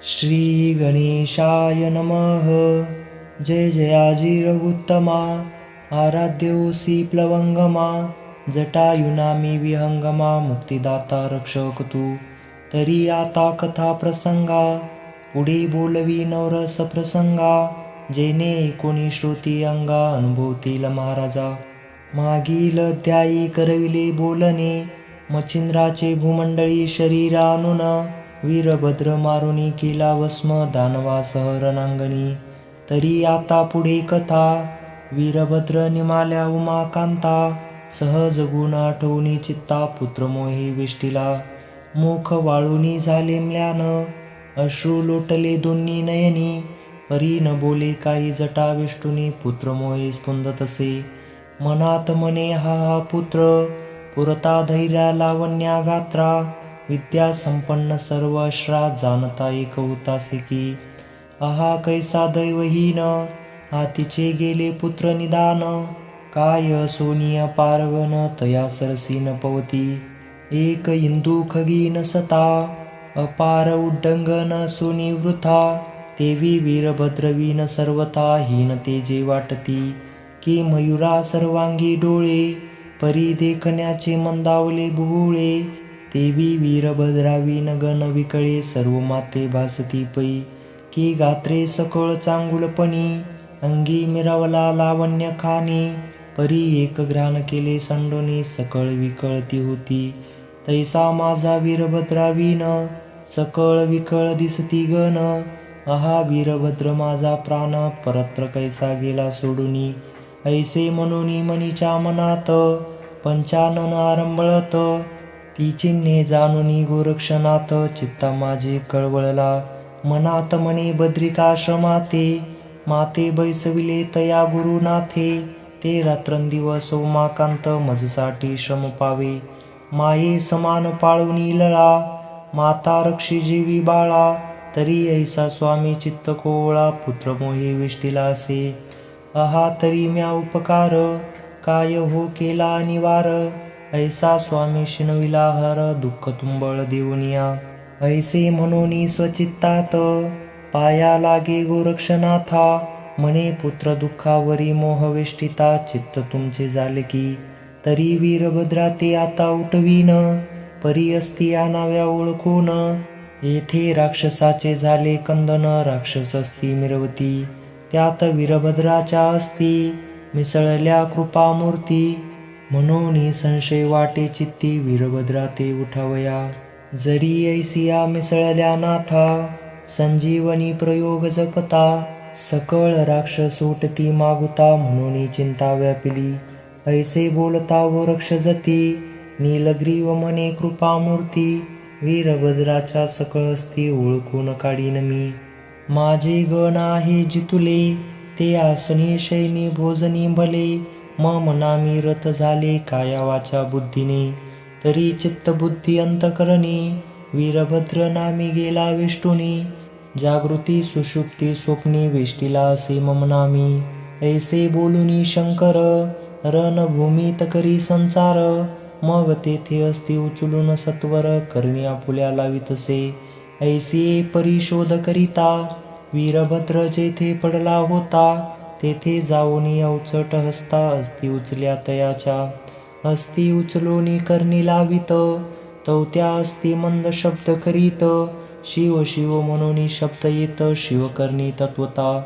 श्री गणेशाय नमः। जय जयाजी रघुत्तमा, आराध्योऽसि प्लवंगमा, जटायुनामी विहंगमा, मुक्तिदाता रक्षक तू। तरी आता कथा प्रसंगा, पुढे बोलवी नवरस प्रसंगा, जेणे कोणी श्रुती अंगा, अनुभवतील महाराजा। मागील अध्यायी करविले बोलणे, मच्छिंद्राचे भूमंडळी शरीरानुन, वीरभद्र मारुनी केला वस्म, दानवासह रणांगणी। तरी आता पुढे कथा, वीरभद्र निमाल्या उमाकांता, सहज गुण आठवणी चित्ता, पुत्र मोहे वेष्टीला। मुख वाळुनी झाले म्लान, अश्रू लोटले दोन्ही नयनी, परी न बोले काही जटा वेष्टुनी, पुत्र मोहे स्पंदतसे। मनात मने हा पुत्र, पुरता धैर्या लावण्या गात्रा, विद्या संपन्न सर्व अश्रा, जाणता एक होतासे की। आहा कैसा दैवहीन, हातीचे गेले पुत्र निदान, काय सोनिय पारगन, तया सरसी न पवती। एक इंदू खगीन सता, अपार उड्डंगन सोनी वृथा, तेवी वीरभद्रवीन सर्वथा, हीन तेजे वाटती। की मयुरा सर्वांगी डोळे, परी देखण्याचे मंदावले बुबुळे, तेवी वीरभद्रावीन गण विकळे, सर्व माते भासती पै। की गात्रे सकळ चांगुलपणी, अंगी मिरवला लावण्य खाणी, परी एक घ्राण केले संडोनी, सकळ विकळती होती। तैसा माझा वीरभद्रावीन, सकळ विकळ दिसती गण, आहा वीरभद्र माझा प्राण, परत्र कैसा गेला सोडूनी। ऐसे म्हणूनी मनीच्या मनात, पंचानन आरंभळत, ती चिन्हे जाणुनी गोरक्षनाथ, चित्ता माझे कळवळला। मनात मने बद्रिकाश्रमाते, माते बैसविले तया गुरुनाथे, ते रात्रंदिवस उमाकांत, मजसाठी श्रम पावे। माये समान पाळुनी लळा, माता रक्षी जीवी बाळा, तरी ऐसा स्वामी चित्त कोवळा, पुत्र मोहे वेष्टीला असे। आहा तरी म्या उपकार, काय हो केला निवार, ऐसा स्वामी शिनविला हर, दुःख तुंबळ देऊनिया। ऐसे म्हणूनी स्वचित्तात, पाया लागे गोरक्षनाथा, म्हणे पुत्र दुःखावरी मोह वेष्टिता, चित्त तुमचे झाले की। तरी वीरभद्रा ते आता उठवीन, परी असती आणाव्या ओळखून, येथे राक्षसाचे झाले कंदन, राक्षस असती मिरवती, त्यात वीरभद्राच्या असती मिसळल्या कृपामूर्ती। म्हणून संशय वाटे चित्ती, वीरभद्रा ते उठावया। जरी ऐसिया मिसळल्या नाथा, संजीवनी प्रयोग जपता, सकळ राक्षस उठती मागुता, म्हणून चिंता व्यापिली। ऐसे बोलता गोरक्ष जती, नीलग्रीव म्हणे कृपामूर्ती, वीरभद्राच्या सकळ असती ओळखून काढीन मी। माझे गण आहे जितुले, ते आसनी शयनी भोजनी भले, मम नामी रथ झाले काया वाचा बुद्धीने। तरी चित्त बुद्धी अंतकरणी, वीरभद्र नामी गेला वेष्टुनी, जागृती सुषुप्ती स्वप्नी, वेष्टीला असे मम नामी। ऐसे बोलुनी शंकर, रणभूमीत करी संचार, मग तेथे असती उचलून सत्वर, करणी आपुल्या लावितसे। ऐसी परिशोध करिता, वीरभद्र जेथे पडला होता, तेथे जाऊनी अवचट हसता, अस्ती उचल्या तयाच्या। अस्ती उचलूनी करणी लावित, तवत्या अस्ती मंद शब्द करीत, शिव शिव म्हणून शब्द येत, शिवकर्णी तत्वता।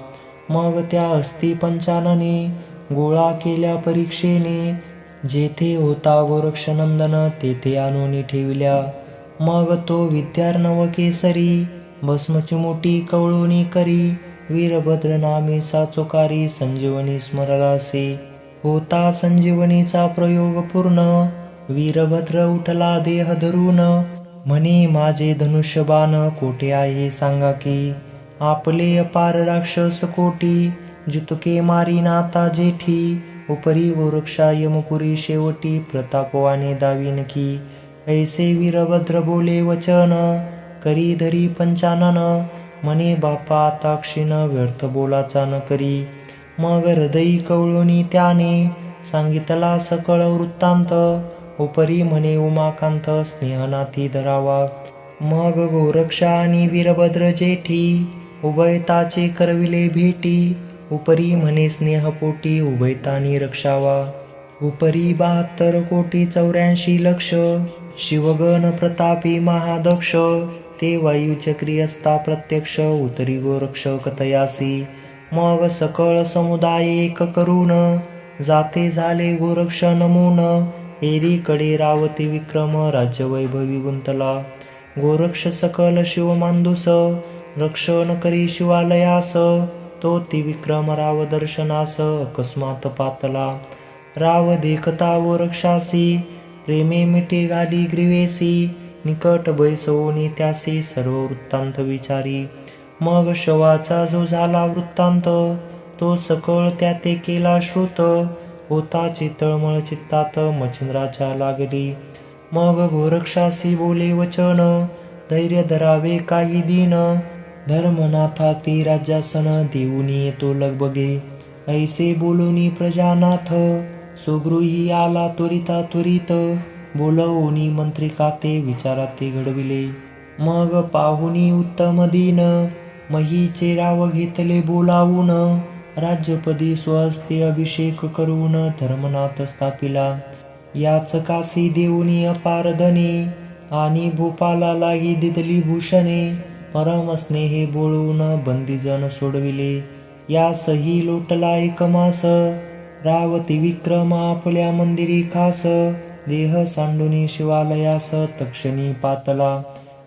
मग त्या अस्ती पंचानने, गोळा केल्या परीक्षेने, जेथे होता गोरक्षनंदन, तेथे आणून ठेविल्या। मग तो विद्यार्णव केसरी, भस्मची मोठी कवळुनी करी, वीरभद्र नामी साचोकारी, संजीवनी स्मरलासे। होता संजीवनीचा प्रयोग पूर्ण, वीरभद्र उठला देह धरून, म्हणे माझे धनुष्यबाण कोठे आहे सांगा की। आपले अपार राक्षस कोटी, जितके मारीन आता जेठी, उपरी गोरक्षा यमपुरी शेवटी, प्रतापवाने दावीन की। ऐसे वीरभद्र बोले वचन, करी धरी पंचानन, म्हणे बापा आता क्षीण, व्यर्थ बोलाचा न करी। मग हृदयी कवळुनी त्याने, सांगितला सकळ वृत्तांत, उपरी म्हणे उमाकांत, स्नेहनाथी धरावा। मग गोरक्षा आणि वीरभद्र जेठी उभयताचे करविले भेटी. उपरी म्हणे स्नेहपोटी उभयतानी रक्षावा. उपरी 72,84,00,000 शिवगण प्रतापी महादक्ष. ते वायुचक्री असता प्रत्यक्ष उतरी गोरक्ष कथयासी. मग सकळ समुदाय एक करून जाते झाले गोरक्ष नमून. एरीकडे रावती विक्रम राज्यवैभवी गुंतला. गोरक्ष सकल शिवमांदूस रक्षण करी शिवालयास. तो ती विक्रम राव दर्शनास अकस्मात पातला. राव देखता गोरक्षासी प्रेमे मिठी घाली ग्रीवेसी. निकट बैसवूनी त्यासी सर्व वृत्तांत विचारी. मग शवाचा जो झाला वृत्तांत तो सकळ त्या ते केला श्रुत. होता चितळमळ चित्तात मच्छिंद्राच्या लागली. मग गोरक्षासी बोले वचन धैर्य धरावे काही दिन. धर्मनाथा ती राज्यासन देऊनी येतो लगबगे. ऐसे बोलूनी प्रजानाथ सुगृही आला त्वरिता त्वरित. बोलवूनी मंत्रिका ते विचाराते घडविले. मग पाहुनी उत्तम दिन महीचे राव घेतले बोलावून. राज्यपदी स्वहस्ते अभिषेक करून धर्मनाथ स्थापिला. याच कासी देऊनी अपार धने आणि भूपाला लागी दिदली भूषणे. परम स्नेहे बोलवून बंदीजन सोडविले. यासही लोटला एक मास रावती विक्रम आपल्या मंदिरी खास. देह सांडुनी शिवालयास तक्षणी पातला.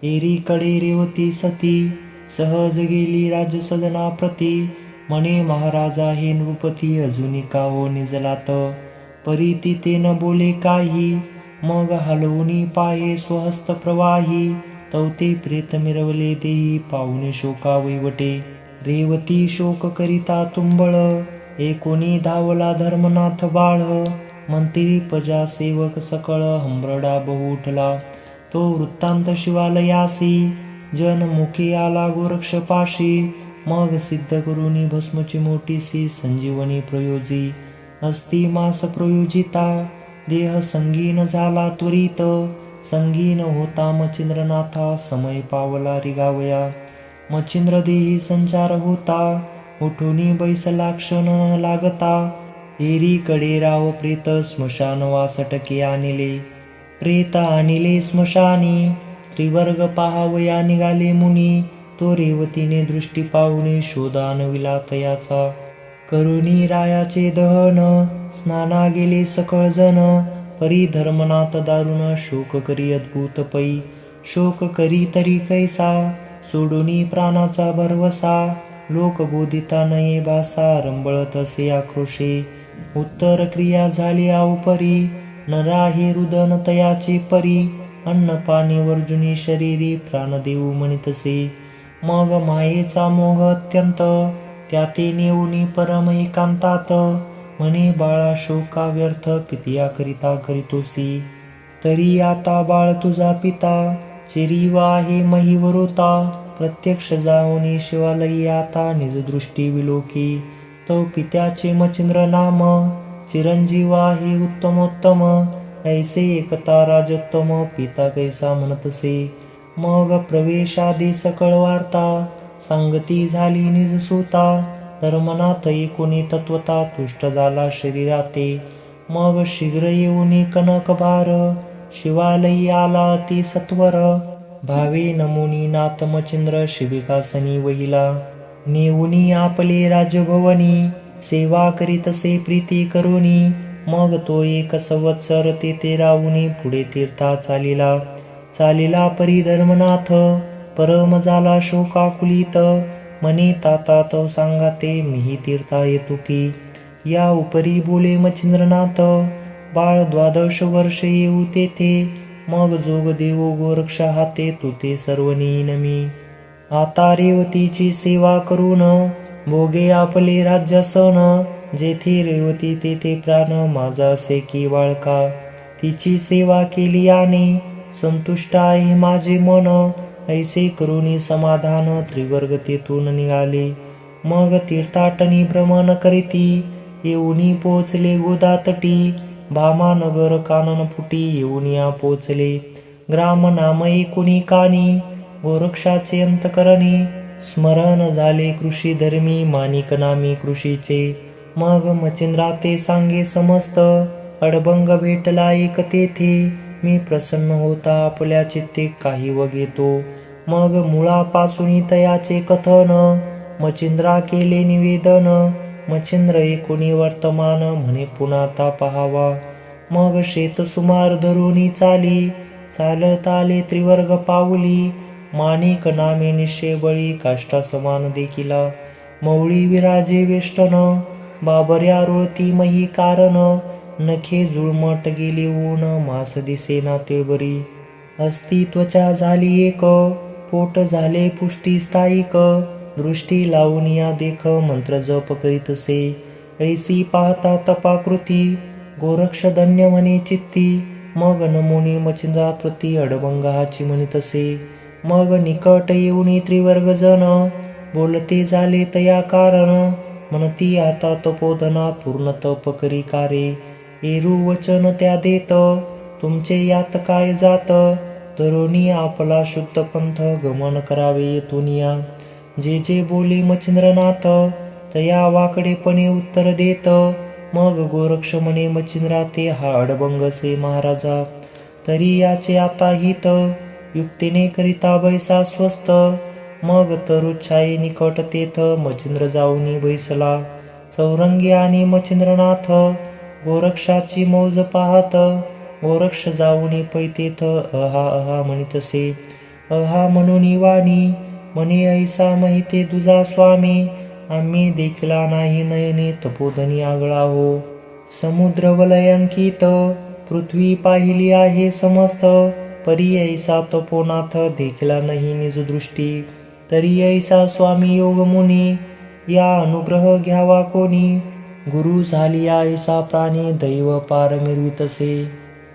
एरीकडे रेवती सती सहज गेली राजसदनाप्रती. म्हणे महाराजा हे नृपती अजूनी का हो निजलात. परी तिथे न बोले काही मग हलवूनी पाये स्वहस्त प्रवाही. तवते प्रेत मिरवले देही पाहुणे शोका वैवटे. रेवती शोक करिता तुंबळ एकोणी धावला धर्मनाथ बाळ. मंत्री प्रजा सेवक सकळ हंबरडा बहु उठला. तो वृत्तांत शिवालयासी जन मुखी आला गोरक्षपाशी. मग सिद्ध करुनी भस्मची मोठीसी संजीवनी प्रयोजी. अस्ति मास प्रयोजिता देह संगीन झाला त्वरित. संगीन होता मच्छिंद्रनाथा समय पावला रिगावया. मच्छिंद्र देही संचार होता उठुनी बैसला क्षण लागता. एरीकडे राव प्रेत स्मशान वासटके आणले. प्रेत आणले स्मशानी त्रिवर्ग पाहावया निघाले मुनी. तो रेवतीने दृष्टी पाहुणे शोधानविला तयाचा. करुणी रायाचे दहन स्नाना गेले सकळ जण. परी धर्मनाथ दारुण शोक करी अद्भुत पै. शोक करी तरी कैसा सोडुनी प्राणाचा भरवसा. लोक बोधिता नये भासा रंबळत असे आक्रोशे. उत्तर क्रिया झाली आवपरी नरा हे रुदन तयाचे परी. अन्न पाणी वर्जुनी शरीरी प्राण देऊ म्हणितसे. मग मायेचा मोह अत्यंत त्याते नेऊनी परम एकांतात. म्हणे बाळा शोका व्यर्थ पितिया करिता करीतोसी. तरी आता बाळ तुझा पिता चिरीवा आहे महिवरोता. प्रत्यक्ष जाऊनी शिवालयी आता निज दृष्टी विलोकी. तो पित्याचे मच्छिंद्र नाम चिरंजीव आहे उत्तमोत्तम. ऐसे एकता राजोत्तम पिता कैसा म्हणतसे. मग प्रवेशादी सकळ वार्ता संगती झाली निज सूता. धर्मनाथ एकोणी तत्वता तुष्ट झाला शरीराते. मग शीघ्र येऊनी कनक भार शिवालयी आला अति सत्वर. भावे नमुनी नाथ मच्छिंद्र शिबिकासनी वहिला. नेऊनी आपले राजभवनी सेवा करीतसे प्रीती करुनी. मग तो 1 संवत्सर तेथे राहुनी पुढे तीर्था चालिला. चालिला परी धर्मनाथ परम झाला शोकाकुलित. म्हणे ताता तो सांगाते मीही तीर्था येतो की. या उपरी बोले मच्छिंद्रनाथ बाळ 12 वर्ष येऊ तेथे. मग जोग देवो गोरक्ष हाते तुते सर्व नेईन आता रेवतीची सेवा करून भोगे आपले राज्यासन. जेथे रेवती तेथे प्राण माझा असे की बाळका. तिची सेवा केली आणि संतुष्ट आहे माझे मन. ऐसे करुनी समाधान त्रिवर्ग तेथून निघाले. मग तीर्थाटनी भ्रमण करीती येऊनी पोचले गोदातटी. भामानगर काननपुटी येऊन या पोचले. ग्राम नाम एकुणी कानी गोरक्षाचे अंतकरणी स्मरण झाले कृषी धर्मी माणिक नामी कृषीचे. मग मच्छिंद्रा ते सांगे समस्त अडबंग भेटला एक तेथे. मी प्रसन्न होता आपल्या चित्ते काही वगेतो. मग मुळापासून तयाचे कथन मच्छिंद्रा केले निवेदन. मच्छिंद्र एकुणी वर्तमान म्हणे पुन्हा पहावा. मग शेत सुमार धरुनी चाली चालत आले त्रिवर्ग पाऊली. माणिक नामे निश्चय बळी काष्टा समान देखिला. मौळी विराजे वेष्टन बाबर्या रुळती मही कारण. नखे जुळमट गेली ऊन मास दिसेना तिळबरी. अस्तित्वचा झाली एक पोट झाले पुष्टी स्थायिक. दृष्टी लावून या देख मंत्र जप करीतसे. ऐसी पाहता तपाकृती गोरक्ष धन्य म्हणे चित्ती. मग नमुनी मच्छिंद्रा प्रती अडबंगाची म्हणितसे. मग निकट येऊनी त्रिवर्ग जन बोलते झाले तया कारण. म्हणती आता तपोधना पूर्ण तप करी कारे. एरू वचन त्या देत तुमचे यात काय जात. तरुणी आपला शुद्ध पंथ गमन करावे येतुनिया. जे जे बोले मच्छिंद्रनाथ तया वाकडेपणे उत्तर देत. मग गोरक्ष म्हणे मच्छिंद्रा ते हा अडबंग से महाराजा. तरी याचे आता हित युक्तीने करिता बैसा स्वस्त. मग तरुच्छाई निकट तेथ मच्छिंद्र जाऊनी बैसला. चौरंगी आणि मच्छिंद्रनाथ गोरक्षाची मौज पाहत. गोरक्ष जाऊनी पैतेथ अहा अहा म्हणितसे. अहा म्हणून वाणी म्हणे ऐसा महिते तुझा स्वामी. आम्ही देखला नाही नयने तपोधनी आगळा हो. समुद्र वलयांकित पृथ्वी पाहिली आहे समस्त. परी ऐसा तपोनाथ देखला नाही निज दृष्टी. तरी ऐसा स्वामी योग मुनी या अनुग्रह घ्यावा कोणी. गुरु झाली ऐसा प्राणी दैव पार मिरवितसे.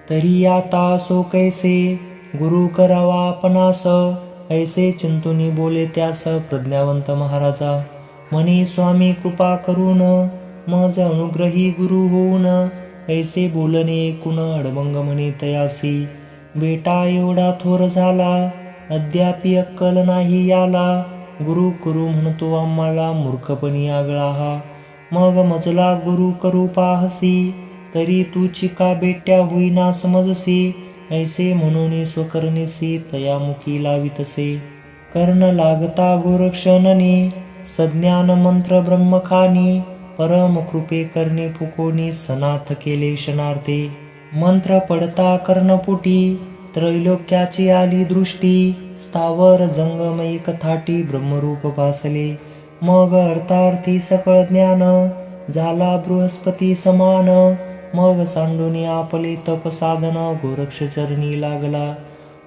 तरी आता असो कैसे गुरु करावा आपणास. ऐसे चिंतुनी बोले त्यास प्रज्ञावंत महाराजा. म्हणे स्वामी कृपा करून मज अनुग्रही गुरु होऊन. ऐसे बोलणे ऐकून अडबंग म्हणे तयासी. बेटा एवढा थोर झाला अद्यापि अक्कल नाही याला. गुरु करू म्हणतो आम्हाला मूर्खपणी आगळा हा. मग मजला गुरु करू पाहसी तरी तू चिका बेट्या होईना समजसी. ऐसे म्हणून स्वकर्णीसी तयामुखी लावितसे. कर्ण लागता गोरक्षणनी सज्ञान मंत्र ब्रह्मखानी. परम कृपे करणे फुकोनी सनाथ केले क्षणार्थे. मंत्र पडता कर्णपुटी त्रैलोक्याची आली दृष्टी. स्थावर जंगम एक थाटी ब्रह्मरूप भासले. मग अर्थार्थी सकळ ज्ञान झाला बृहस्पती समान. मग सांडूनी आपले तप साधन गोरक्ष चरणी लागला.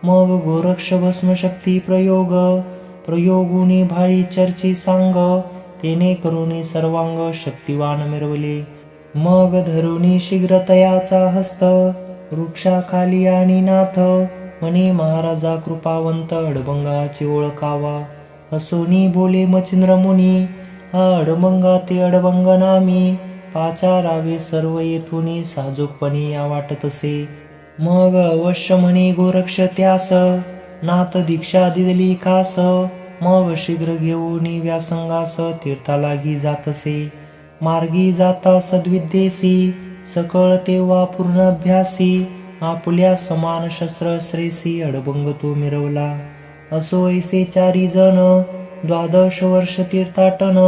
मग गोरक्ष भस्म शक्ती प्रयोग प्रयोगुनी भाळी चर्ची सांग. तेने करुणी सर्वांग शक्तिवान मिरवले. मग धरुणी शीघ्र तयाचा हस्त वृक्षाखाली आणि नाथ. म्हणे महाराजा कृपावंत अडबंगाची ओळखावा. हसोनी बोले मच्छिंद्र मुनी हा अडबंगा ते अडबंग नामी. पाचारावे सर्व येथुनी साजूकपणे या वाटतसे. मग अवश्य म्हणे गोरक्ष त्यास नाथ दीक्षा दिली खास. मग शीघ्र घेऊन व्यासंगास तीर्थालागी जातसे. मार्गी जाता सद्विद्येसी सकळ तेव्हा पूर्ण अभ्यासी. आपुल्या समान शस्त्र श्रेसी अडबंग तो मिरवला. असो ऐसे चारी जण 12 वर्ष तीर्थाटन.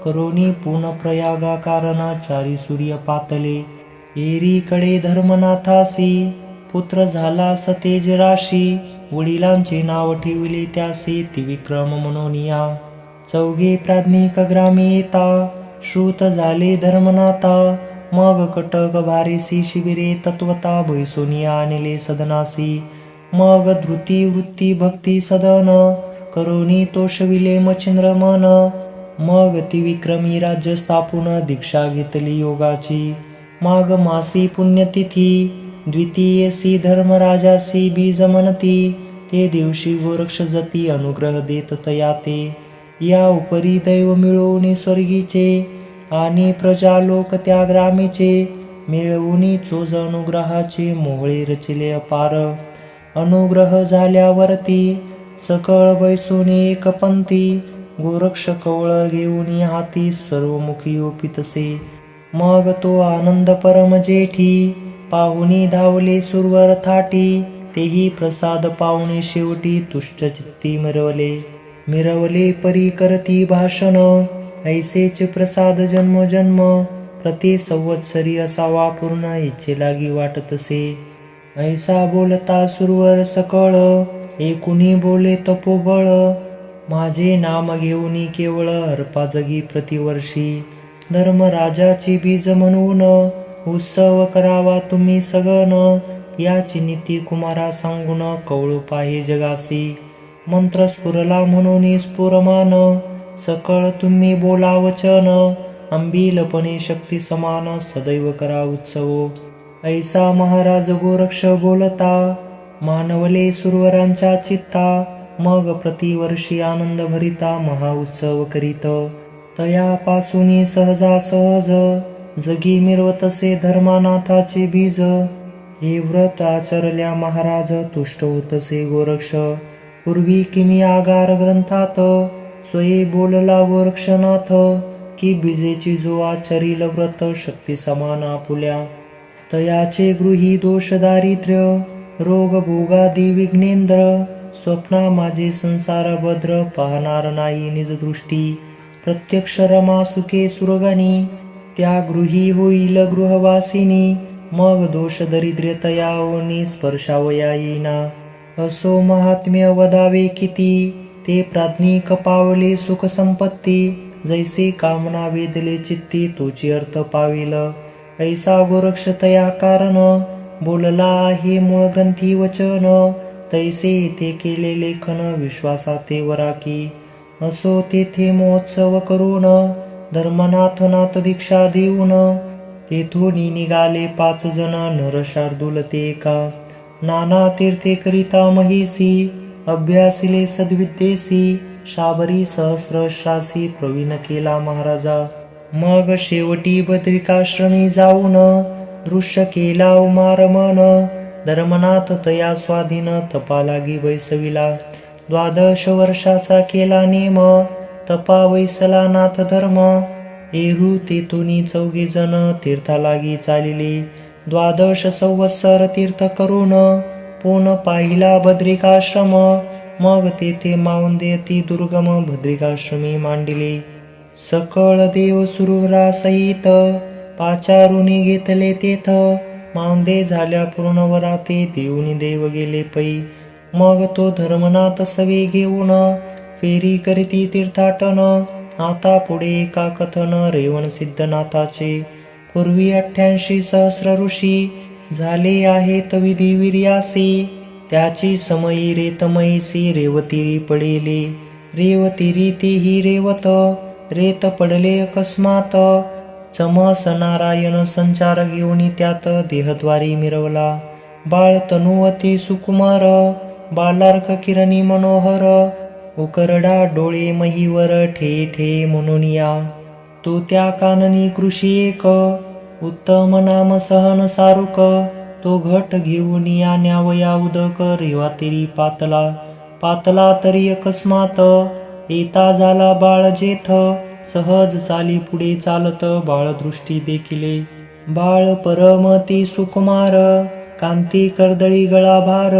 करोनी पुन प्रयागा कारण चारी सूर्य पातले. एरीकडे धर्मनाथासी पुत्र झाला सतेज राशी. वडिलांचे नाव ठेवले त्यासी त्रिविक्रम मनोनिया. चौघे प्राज्ञिक ग्रामी येता श्रुत झाले धर्मनाथा. मग कटक भारीसी शिबिरे तत्वता बैसोनिया आणले सदनासी. मग धृती वृत्ती भक्ती सदन करोनी तोषविले मच्छिंद्र मन. मग त्रिविक्रमी राज्य स्थापून दीक्षा घेतली योगाची. माघ मासी पुण्यतिथी द्वितीयसी धर्मराजासी बीज म्हणती. ते दिवशी गोरक्ष जती अनुग्रह देत तयाते. या उपरी दैव मिळवून स्वर्गीचे आणि प्रजालोक त्या ग्रामीचे. मिळवून चोज अनुग्रहाचे मोहळे रचिले अपार. अनुग्रह झाल्यावरती सकळ बैसून एक पंथी, गोरक्ष कवळ घेऊन हाती सर्वमुखी ओपितसे. मग तो आनंद परम जेठी, पाहुनी धावले सुरवर थाटी. तेही प्रसाद पाहुणे शेवटी तुष्ट चित्ती मिरवले परी करती भाषण. ऐसेच प्रसाद जन्मोजन्म, प्रति संवत्सरी असावा पूर्ण इच्छे लागी वाटतसे. ऐसा बोलता सुरवर सकळ, एकुणी बोले तपोबळ. माझे नाम घेऊनी केवळ अर्पा जगी प्रतिवर्षी. धर्मराजाची बीज म्हणून उत्सव करावा तुम्ही सगन. याची नीती कुमारा सांगून कवळू पाहे जगासी. मंत्र स्फुरला म्हणून स्फुरमान, सकळ तुम्ही बोला वचन. अंबिलपणे शक्ती समान, सदैव करा उत्सव. ऐसा महाराज गोरक्ष बोलता, मानवले सुरवरांच्या चित्ता. मग प्रतिवर्षी आनंद भरिता महाउत्सव करीत. तयापासून सहजासहज, जगी मिरवतसे धर्मानाथाचे बीज. हे व्रत आचरल्या महाराज तुष्ट होतसे गोरक्ष. पूर्वी किमी आगार ग्रंथात, स्वये बोलला गोरक्षनाथ. की बीजेची जो आचरील व्रत, शक्ती समान आपुल्या. तयाचे गृही दोष दारिद्र्य, रोग भोगादी विघ्नेंद्र. स्वप्ना माझे संसार भद्र, पाहणार नाही निज दृष्टी. प्रत्यक्ष रमा सुखे सुरगणी, त्या गृही होईल गृहवासिनी. मग दोष दरिद्र्य तयावनी, स्पर्शावया येईना. असो महात्म्य वदावे किती, ते प्राज्ञिक पावले सुख संपत्ती. जैसे कामना वेदले चित्ती, तोची अर्थ पाविल. ऐसा गोरक्ष तया कारण, बोलला आहे मूळ ग्रंथी वचन. तैसे ते केले लेखन, विश्वासाते वराकी. असो तेथे महोत्सव करून, धर्मनाथनाथ दीक्षा देऊन. तेथून निघाले 5 जण, नर शार्दूल ते एका. नाना तीर्थे करिता महेसी, अभ्यासिले सद्विद्येसी. शाबरी सहस्रश्रासी, प्रवीण केला महाराजा. मग शेवटी बद्रिकाश्रमी जाऊन, दृश्य केला उमारमन. धर्मनाथ तया स्वाधीन, तपा लागी बैसविला. 12 वर्षाचा केला नेम, तपा बैसला नाथ धर्म. एरू तेथुनी 14 जण, तीर्था लागी चालिले. 12 संवत्सर तीर्थ करून, पुन पाहिला बद्रिकाश्रम. मग तेथे माऊंदे अति दुर्गम, बद्रिकाश्रमी मांडिले. सकळ देव सुरवरा सहित, पाचारुनी घेतले तेथ. माऊंदे झाल्या पूर्ण वराते, देऊनी देव गेले पै. मग तो धर्मनाथ सवे घेऊन, फेरी करीती तीर्थाटन. आता पुढे एका कथन, रेवण सिद्धनाथाचे. पूर्वी 88 सहस्र ऋषी, झाले आहेत विधी वीर्यासी. त्याची समयी रेतमयीसी, रेवतीरी पडेले. रेवतीरी तेही रेवत, रेत पडले अकस्मात. चमस नारायण संचार घेऊन त्यात, देहद्वारी मिरवला. बाळ तनुवती सुकुमार, बालार्क किरणी मनोहर. उकरडा डोळे महीवर, ठे ठे म्हणून या. तो त्या काननी कृषी एक, उत्तम नाम सहन सारुक. तो घट घेऊन या न्यावया उदक, रेवातिरी पातला. पातला तरी अकस्मात, येता झाला बाळ जेथ. सहज चाली पुढे चालत, बाळ दृष्टी देखिले. बाळ परमती सुकुमार, कांती कर्दळी गळा भार.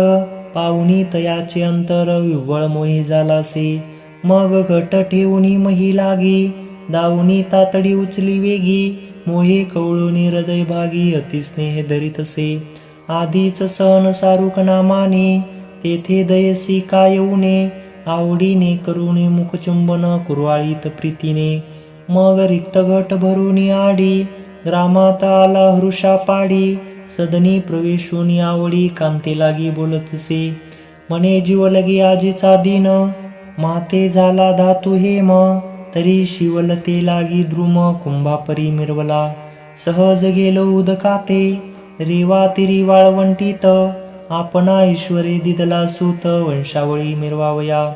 पाहुणी तयाचे अंतर, विव्वळ मोही झालासे. मग घट ठेवूनी मही लागी, दावणी तातडी उचली वेगी. मोहे कवळूनी हृदय भागी, अतिस्नेह धरितसे. आधीच सहन सारुक नामाने, तेथे दयसी काय येऊने. आवडीने करुणी मुखचुंबन, कुरवाळीत प्रीतीने. मग रिक्त घट भरुनी आडी, ग्रामात आला हृषा पाडी. सदनी प्रवेशून आवडी, कांते लागी बोलतसे. मने जीव लगे आजीचा दिन, माते झाला धातू हेम. तरी शिवलते लागी द्रुम, कुंभापरी मिरवला. सहज गेलो उदकाते, रेवा तिरी वाळवंटीत. आपणा ईश्वरे दिदला सूत, वंशावळी मिरवावया.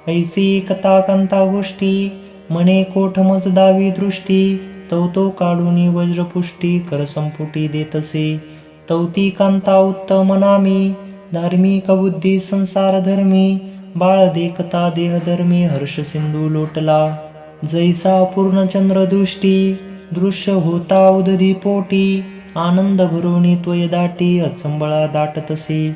ऐसी कथा कंता गोष्टी, मने कोठ मजदावी दृष्टी. तवतो काढूनी वज्रपुष्टी, करसंपुटी देतसे. तवती कांता उत्तम नामी, धार्मिक बुद्धी संसार धर्मी. बाळ देखता देहधर्मी हर्ष सिंधू लोटला. जैसा पूर्णचंद्र दृष्टी दृश्य होता उदधी पोटी. आनंद भरुनी त्वय दाटी अचंबळा दाटतसे.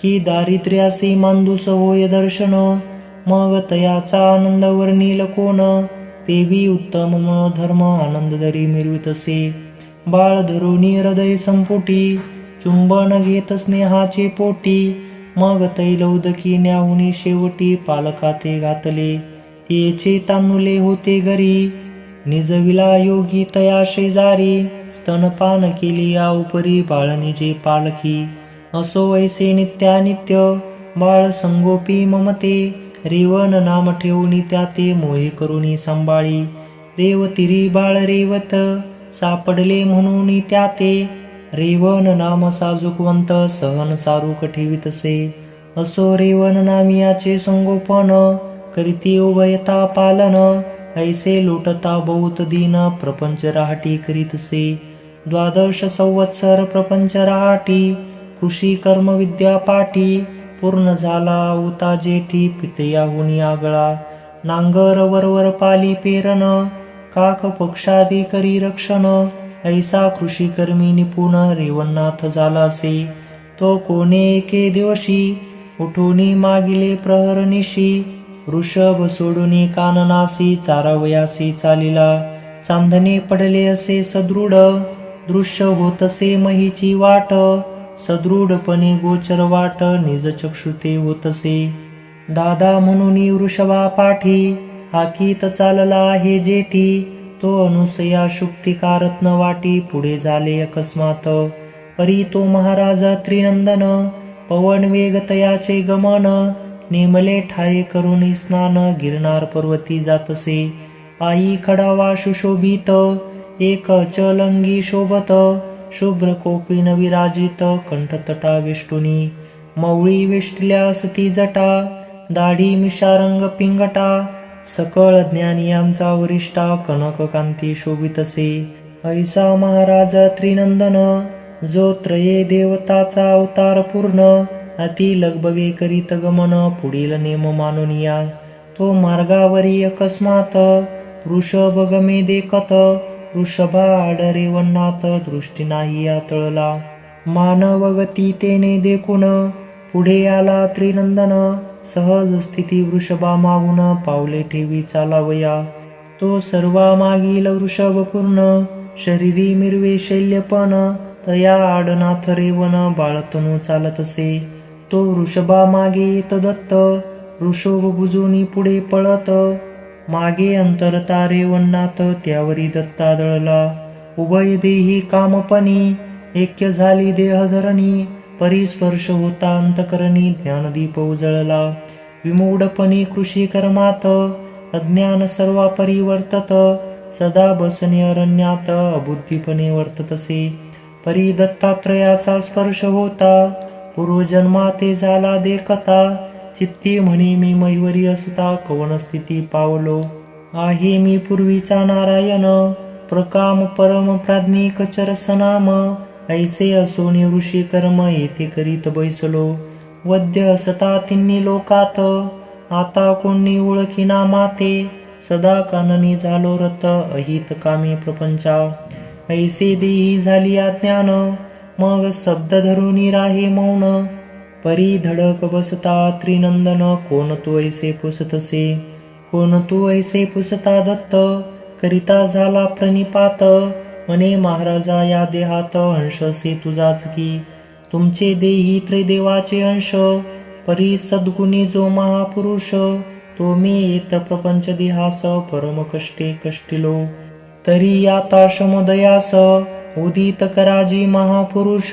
की दारिद्र्यासी मांदूस होय दर्शन. मग तयाचा आनंद वर्णील कोण. तेवी उत्तम मनोधर्म आनंद धरी मिरवितसे. बाळ धरुनी हृदय संपुटी चुंबन घेत स्नेहाचे पोटी. मग तैलौदकी न्याहुनी शेवटी पालकाते घातले. तेचे तानुले होते घरी निजविला योगी तया शेजारी. स्तनपान केली या उपरी बाळ निजे पालखी. असो वैसे नित्यानित्य बाळ संगोपी ममते. रेवन नाम ठेवणी त्या ते मोहे करुणी सांभाळी. रेवतिरी बाळ रेवत सापडले म्हणून त्या ते. रेवन नाम साजुकवंत सहन सारूक ठेवितसे. असो रेवन नामियाचे संगोपन करीती उभयता पालन. ऐसे लोटता बहुत दिन प्रपंच राहटी करीतसे. 12 संवत्सर प्रपंच राहटी कृषी कर्म विद्या पाठी. पूर्ण झाला उता जेठी पितयाहुनी आगळा. नांगर वरवर पाली पेरन काक पक्षादी करी रक्षण. ऐसा कृषी कर्मी निपुण रेवणनाथ झालासे. तो कोणे एके दिवशी उठूनी मागिले प्रहरनिशी. वृषभ सोडूनी काननासी चारावयासी चालिला. चांदणे पडले असे सदृढ दृश्य होतसे महीची वाट. सदृढपणे गोचर वाट निज चक्षुते होतसे. दादा म्हणून वृषभा पाठी हाकीत चालला आहे जेठी. तो अनुसया शुक्तिकारत्न वाटी पुढे झाले अकस्मात. परी तो महाराज त्रिनंदन पवन वेग तयाचे गमन. नेमले ठाये करुणी स्नान गिरनार पर्वती जातसे. पायी खडावा सुशोभित एक चलंगी शोभत. शुभ्र कोपीन विराजित कंठतटा वेष्टुनी. मवळी वेष्टल्या सती जटा दाढी मिशारंग पिंगटा. सकळ ज्ञानियांचा वरिष्ठा कनक कांती शोभितसे. ऐसा महाराज त्रिनंदन जो त्रये देवताचा अवतार पूर्ण. अति लगबगे करीत गमन पुढील नेम मानुनिया. तो मार्गावरी अकस्मात वृषभ गमे देखत. वृषभा आडरे वन्नात दृष्टी नाही आतळला. मानव गती तेने देखून पुढे आला त्रिनंदन. सहज स्थिती वृषभा मागून पावले ठेवी चालावया. तो सर्वा मागील वृषभ पूर्ण शरीरी मिरवे शैल्यपण. तया आडनाथ रेवन बाळतनू चालतसे. तो वृषभा मागे येत दत्त वृषभ बुजूनी पुढे पळत. मागे अंतरता रेवणनाथ त्यावरी दत्ता दळला. उभय देही कामपणी ऐक्य झाली देहधरणी. परिस्पर्श होता अंतकरणी ज्ञानदीप उजळला. विमूढपणी कृषी कर्मात अज्ञान सर्वा परिवर्तत. सदा बसने अरण्यात अबुद्धीपणे वर्ततसे. परी दत्तात्रयाचा स्पर्श होता पूर्वजन्माते झाला देखता. चित्ती म्हणे मी मैवरी असता कवन स्थिती पावलो. आहे मी पूर्वीचा नारायण प्रकाम परम प्राज्ञिक चरसनाम. ऐसे असोनी ऋषी कर्म येथे करीत बैसलो. वद्य असता तिन्ही लोकात आता कोणी ओळखीना माते. सदा काननी झालो रत अहित कामी प्रपंचा. ऐसे देही झाली अज्ञान मग शब्द धरुनी राहे मौन. परी धडक बसता त्रिनंदन कोण तू ऐसे पुसतसे. कोण तू ऐसे पुसता दत्त करिता झाला प्रणिपात. म्हणे महाराजा या देहात अंश से तुझाच की. तुमचे देही त्रिदेवाचे अंश परी सद्गुणी जो महापुरुष. तो मी येत प्रपंच देहास परम कष्टे कष्टिलो. तरी आता शमोदयास उदित कराजी महापुरुष.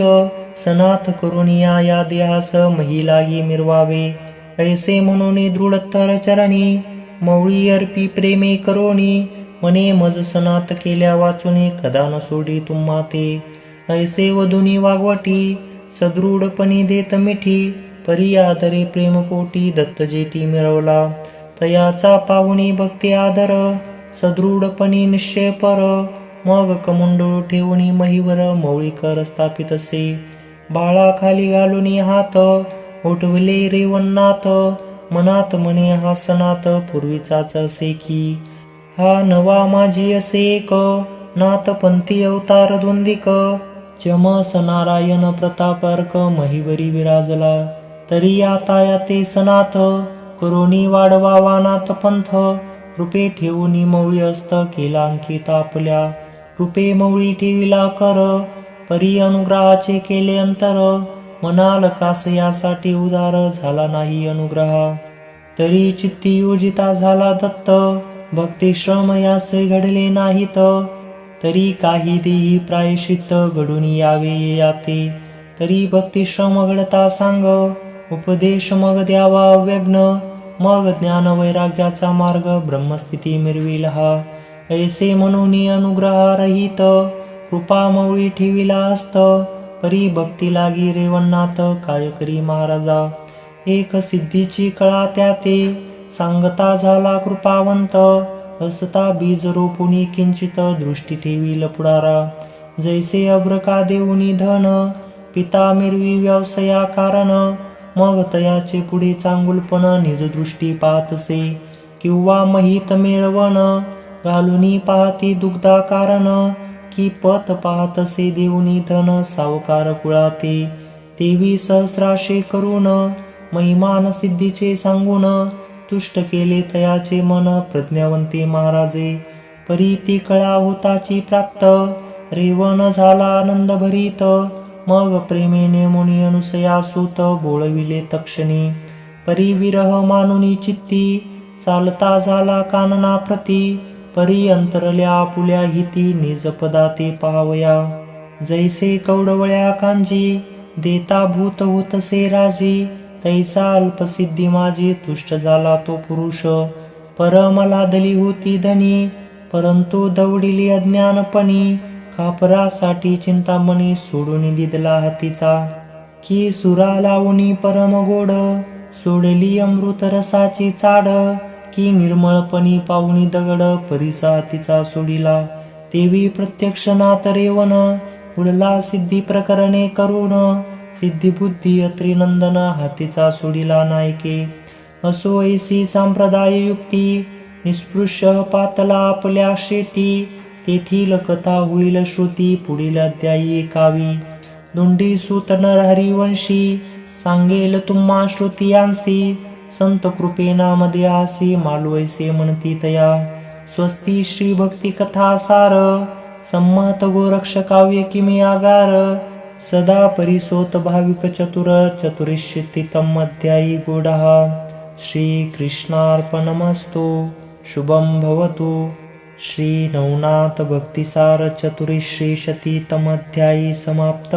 सनाथ करुणिया या देहास महिलागी मिरवावे. ऐसे म्हणून दृढतर चरणी मवळी अर्पी प्रेमे करोणी. मने मज सनात केल्या वाचुनी कदा न सोडी तुम्हा ते. ऐसे वधुनी वागवटी सदृढपणी देत मिठी. परी आदरे प्रेमपोटी दत्त जेठी मिरवला. तयाचा पाहुणी भक्ती आदर सदृढपणी निश्चय पर. मग कमंडळ ठेवणी महीवर मौळीकर स्थापितसे. बाळा खाली घालुनी हात उठवले रेवणनाथ मनात मने हा सनात पूर्वीचाच असे की हा नवा माझी असे एक नाथ पंथी अवतार द्वंदिक चमस नारायण प्रतापर्क महिवरी विराजला तरी आता याते सनाथ करोनी वाढवावा नाथ पंथ कृपे ठेवूनी मौळी असत केला अंकित आपल्या कृपे मौळी ठेविला कर परी अनुग्रहाचे केले अंतर मनाल कास यासाठी उदार झाला नाही अनुग्रह तरी चित्ती योजिता झाला दत्त भक्ती श्रम यासे घडले नाहीत तरी काही देही प्रायश्चित्त घडून यावे याते तरी भक्ती श्रम घडता सांग उपदेश मग द्यावा व्यग्न मग ज्ञान वैराग्याचा मार्ग ब्रह्मस्थिती मिरविल हा ऐसे म्हणून अनुग्रह रहित कृपा मौळी ठेविला असत परी भक्ती लागी रेवणात काय करी महाराजा एक सिद्धीची कळा त्याते सांगता झाला कृपावंत असता बीज रोपुनी किंचित दृष्टी ठेवील पुढारा जैसे अब्रका देऊनी धन पिता मिरवी व्यवसाया कारण मग तयाचे पुढे चांगुलपण निज दृष्टी पाहतसे किंवा महित मिळवण घालुनी पाहती दुग्धा कारण की पत पाहतसे देऊनी धन सावकार कुळाते देवी सहस्राशे करून महिमान सिद्धीचे सांगून तुष्ट केले तयाचे मन प्रज्ञावंते महाराजे परी ती कळा होताची प्राप्त रेवण झाला आनंद भरीत मग प्रेमेने मुनी अनुसया सूत बोळविले तक्षणी परी विरह मानुनी चित्ती चालता झाला कानना प्रती परी अंतरल्या आपुल्या हिती निज पदाते पावया जैसे कवडवळ्या कांजी देता भूत होतसे राजी तैसा अल्पसिद्धी माझी तुष्ट झाला तो पुरुष परमला दली होती धनी परंतु दवडिली अज्ञानपणी खापरासाठी चिंतामणी सोडून दिदला हातीचा की सुरा लावणी परम गोड सोडली अमृत रसाची चाड की निर्मळपणी पाहुणी दगड परिसा हातीचा सोडिला देवी प्रत्यक्ष नाथ रेवण उडला सिद्धी प्रकरणे करून सिद्धी बुद्धी अत्रिनंदन हातीचा सोडिला नायके असो ऐसी संप्रदाय युक्ती निस्पृश्य पातला आपल्या शेती तेथील कथा होईल श्रुती पुढील अध्यायी कावी दुंडी सूत नरहरिवंशी सांगेल तुम्हा श्रुतियांसी संत कृपे नामदे आसी मालू ऐसे म्हणती तया स्वस्ती श्री भक्ती कथा सार सम्मत गोरक्ष काव्य किमी आगार सदा परिसोत भाविक चतुर चतुरिष्यतितम अध्यायी गोडः श्री कृष्णार्पणमस्तु शुभं भवतु श्री नवनाथ भक्तिसार चतुरिश्री शतीतम अध्यायी समाप्त।